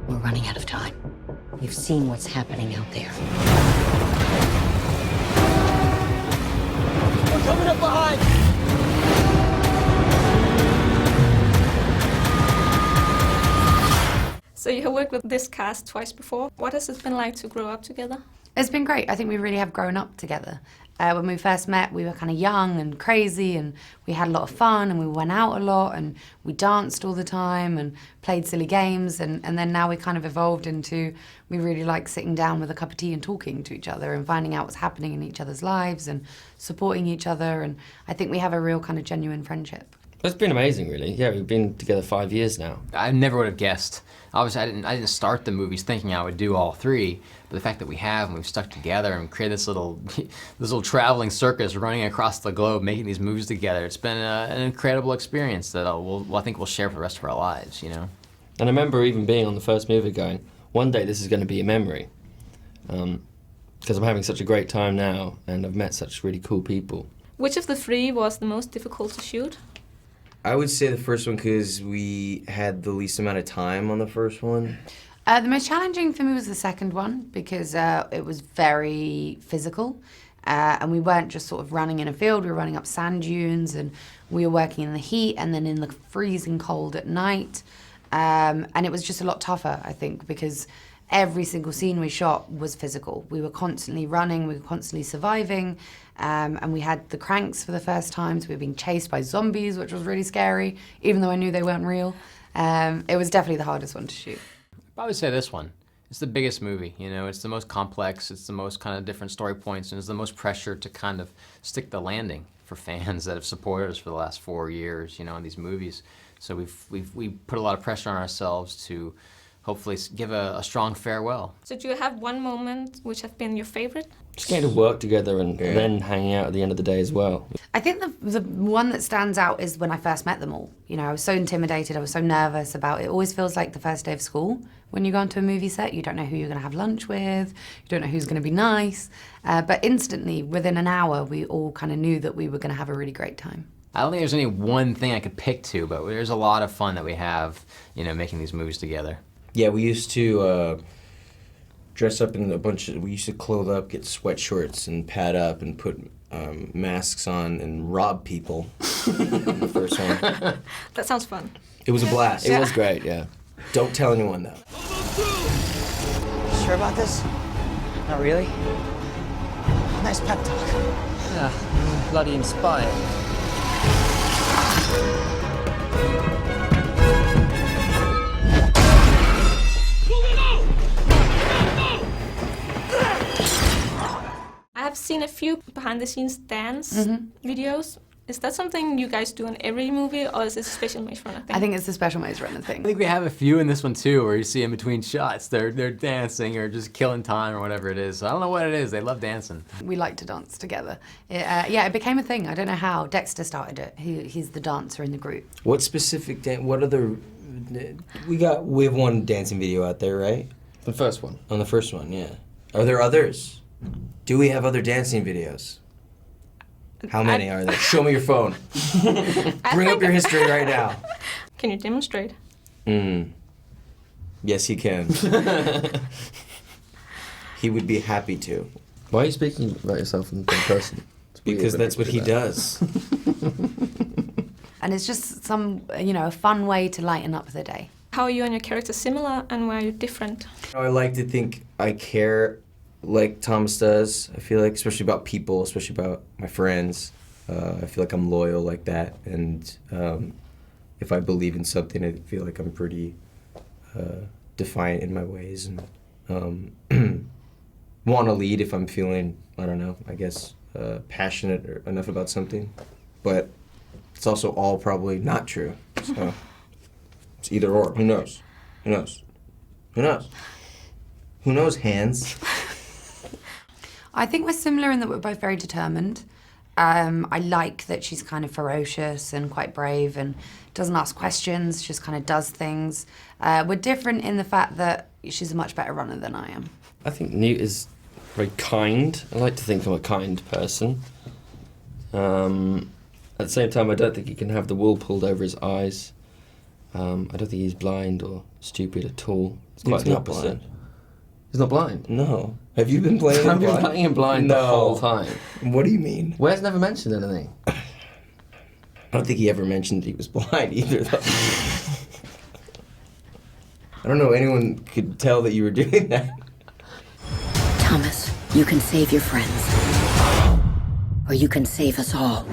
We're running out of time. You've seen what's happening out there. We're coming up behind! So you have worked with this cast twice before. What has it been like to grow up together? It's been great. I think we really have grown up together. When we first met, we were kind of young and crazy, and we had a lot of fun, and we went out a lot, and we danced all the time and played silly games, and then now we kind of evolved into, we really like sitting down with a cup of tea and talking to each other and finding out what's happening in each other's lives and supporting each other, and I think we have a real kind of genuine friendship. It's been amazing, really. Yeah, we've been together 5 years now. I never would have guessed. Obviously, I didn't start the movies thinking I would do all three, but the fact that we have and we've stuck together and created this little traveling circus running across the globe, making these movies together, it's been an incredible experience that I think we'll share for the rest of our lives, you know. And I remember even being on the first movie going, one day this is going to be a memory, because I'm having such a great time now and I've met such really cool people. Which of the three was the most difficult to shoot? I would say the first one because we had the least amount of time on the first one. The most challenging for me was the second one because it was very physical and we weren't just sort of running in a field, we were running up sand dunes and we were working in the heat and then in the freezing cold at night. And it was just a lot tougher, I think, because every single scene we shot was physical. We were constantly running, we were constantly surviving, and we had the cranks for the first time, so we were being chased by zombies, which was really scary, even though I knew they weren't real. It was definitely the hardest one to shoot. I would say this one. It's the biggest movie, you know, it's the most complex, it's the most kind of different story points, and it's the most pressure to kind of stick the landing for fans that have supported us for the last 4 years, you know, in these movies. So we've put a lot of pressure on ourselves to hopefully give a strong farewell. So do you have one moment which has been your favorite? Just getting to work together and then hanging out at the end of the day as well. I think the one that stands out is when I first met them all. You know, I was so intimidated, I was so nervous about it. It always feels like the first day of school. When you go onto a movie set, you don't know who you're going to have lunch with, you don't know who's going to be nice. But instantly, within an hour, we all kind of knew that we were going to have a really great time. I don't think there's any one thing I could pick to, but there's a lot of fun that we have, you know, making these movies together. Yeah, we used to dress up in we used to clothe up, get sweatshorts and pad up and put masks on and rob people in the first one. That sounds fun. It was a blast. It was great, yeah. Don't tell anyone though. Sure about this? Not really? Nice pep talk. Yeah, bloody inspired. I have seen a few behind-the-scenes dance videos. Is that something you guys do in every movie, or is this a special Maze Runner thing? I think it's the special Maze Runner thing. I think we have a few in this one too, where you see in between shots, they're dancing or just killing time or whatever it is. So I don't know what it is, they love dancing. We like to dance together. It became a thing, I don't know how. Dexter started it, he's the dancer in the group. What specific what other, we have one dancing video out there, right? The first one. On the first one, yeah. Are there others? Do we have other dancing videos? How many are there? Show me your phone. Bring up your history right now. Can you demonstrate? Yes, he can. He would be happy to. Why are you speaking about yourself in third person? Because that's what he does. And it's just a fun way to lighten up the day. How are you and your character similar, and where are you different? I like to think I care like Thomas does. I feel like, especially about people, especially about my friends. I feel like I'm loyal like that, and if I believe in something, I feel like I'm pretty defiant in my ways, and want to lead if I'm feeling, I don't know, I guess passionate enough about something. But it's also all probably not true. So it's either or. Who knows? Who knows? Who knows? Who knows, hands? I think we're similar in that we're both very determined. I like that she's kind of ferocious and quite brave and doesn't ask questions, just kind of does things. We're different in the fact that she's a much better runner than I am. I think Newt is very kind. I like to think I'm a kind person. At the same time, I don't think he can have the wool pulled over his eyes. I don't think he's blind or stupid at all. It's He's quite the not opposite. blind. He's not blind. No. Have you been playing him I've been blind? playing him blind No. the whole time. What do you mean? Wes never mentioned anything. I don't think he ever mentioned he was blind either, though. I don't know anyone could tell that you were doing that. Thomas, you can save your friends. Or you can save us all.